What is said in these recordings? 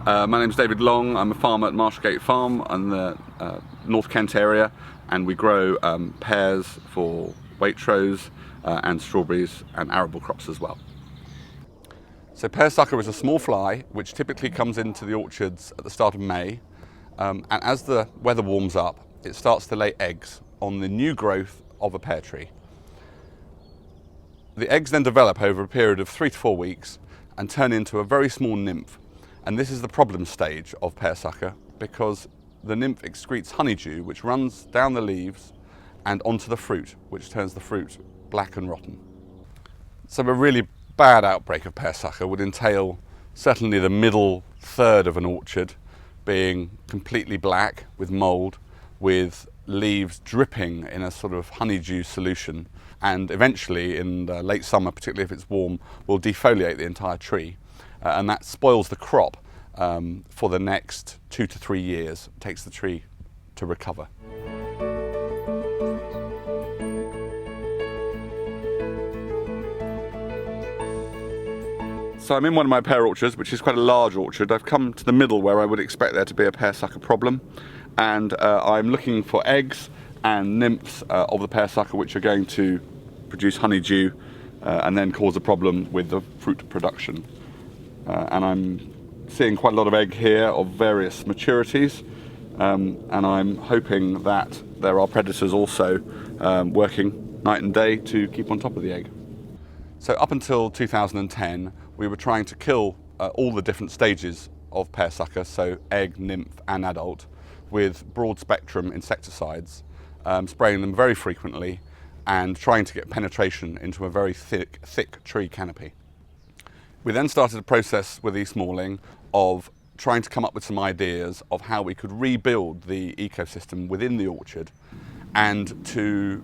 My name's David Long. I'm a farmer at Marshgate Farm in the North Kent area, and we grow pears for Waitrose and strawberries and arable crops as well. So pear sucker is a small fly which typically comes into the orchards at the start of May, and as the weather warms up it starts to lay eggs on the new growth of a pear tree. The eggs then develop over a period of 3 to 4 weeks and turn into a very small nymph. And this is the problem stage of pear sucker, because the nymph excretes honeydew which runs down the leaves and onto the fruit, which turns the fruit black and rotten. So a really bad outbreak of pear sucker would entail certainly the middle third of an orchard being completely black with mould, with leaves dripping in a sort of honeydew solution, and eventually in the late summer, particularly if it's warm, will defoliate the entire tree. And that spoils the crop for the next 2 to 3 years. It takes the tree to recover. So I'm in one of my pear orchards, which is quite a large orchard. I've come to the middle where I would expect there to be a pear sucker problem, and I'm looking for eggs and nymphs of the pear sucker which are going to produce honeydew and then cause a problem with the fruit production. And I'm seeing quite a lot of egg here of various maturities, and I'm hoping that there are predators also working night and day to keep on top of the egg. So up until 2010 we were trying to kill all the different stages of pear sucker, so egg, nymph and adult, with broad spectrum insecticides, spraying them very frequently and trying to get penetration into a very thick tree canopy. We then started a process with East Malling of trying to come up with some ideas of how we could rebuild the ecosystem within the orchard and to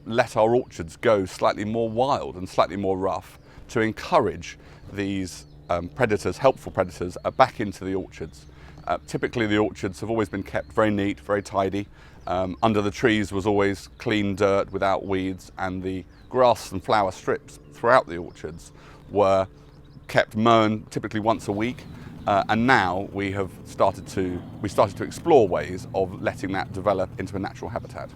let our orchards go slightly more wild and slightly more rough, to encourage these predators, helpful predators, back into the orchards. Typically the orchards have always been kept very neat, very tidy. Under the trees was always clean dirt without weeds, and the grass and flower strips throughout the orchards were kept mown typically once a week, and now we started to explore ways of letting that develop into a natural habitat.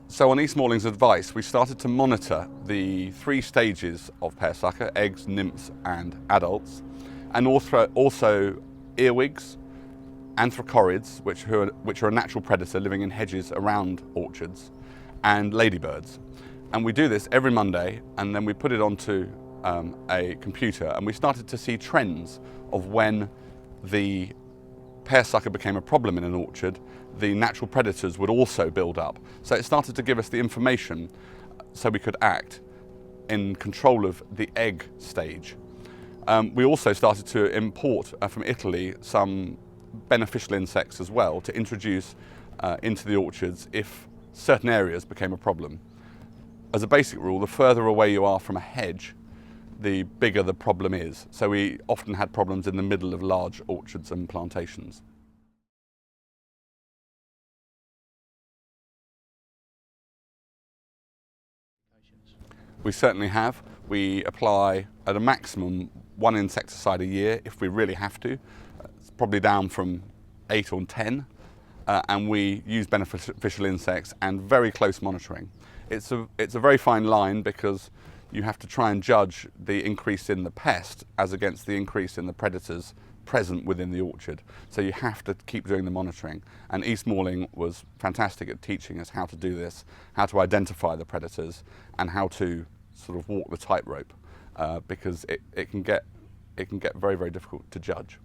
So on East Malling's advice, we started to monitor the 3 stages of pear sucker: eggs, nymphs and adults, and also earwigs, anthracorids, which are a natural predator living in hedges around orchards, and ladybirds. And we do this every Monday, and then we put it onto a computer, and we started to see trends of when the pear sucker became a problem in an orchard, the natural predators would also build up. So it started to give us the information so we could act in control of the egg stage. We also started to import from Italy some beneficial insects as well to introduce into the orchards if certain areas became a problem. As a basic rule, the further away you are from a hedge, the bigger the problem is. So we often had problems in the middle of large orchards and plantations. We certainly have. We apply at a maximum 1 insecticide a year if we really have to. It's probably down from 8 or 10, and we use beneficial insects and very close monitoring. It's a very fine line, because you have to try and judge the increase in the pest as against the increase in the predators present within the orchard. So you have to keep doing the monitoring, and East Malling was fantastic at teaching us how to do this, how to identify the predators and how to sort of walk the tightrope, because it can get very, very difficult to judge.